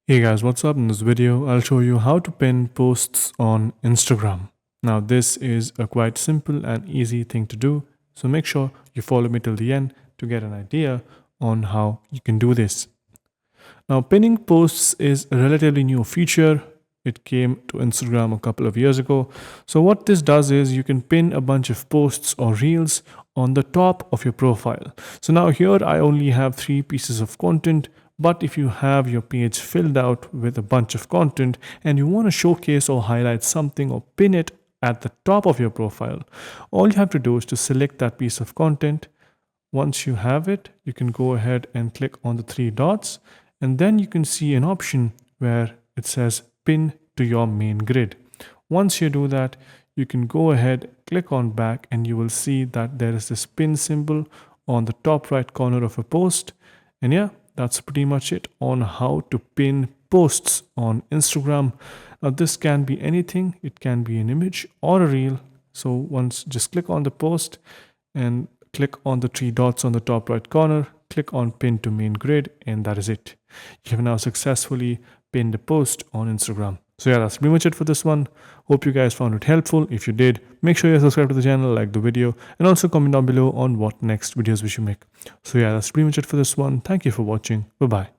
Hey guys, what's up? In this video, I'll show you how to pin posts on Instagram. Now, this is a quite simple and easy thing to do, so make sure you follow me till the end to get an idea on how you can do this. Now, pinning posts is a relatively new feature. It came to Instagram a couple of years ago. So, what this does is you can pin a bunch of posts or reels on the top of your profile. So, now here I only have 3 pieces of content. But if you have your page filled out with a bunch of content and you want to showcase or highlight something or pin it at the top of your profile, all you have to do is to select that piece of content. Once you have it, you can go ahead and click on the 3 dots, and then you can see an option where it says pin to your main grid. Once you do that, you can go ahead, click on back, and you will see that there is this pin symbol on the top right corner of a post. And yeah, that's pretty much it on how to pin posts on Instagram. Now, this can be anything, it can be an image or a reel. So, once just click on the post and click on the 3 dots on the top right corner, click on pin to main grid, and that is it. You have now successfully pinned a post on Instagram. So yeah, that's pretty much it for this one. Hope you guys found it helpful. If you did, make sure you subscribe to the channel, like the video, and also comment down below on what next videos we should make. So yeah, that's pretty much it for this one. Thank you for watching. Bye bye.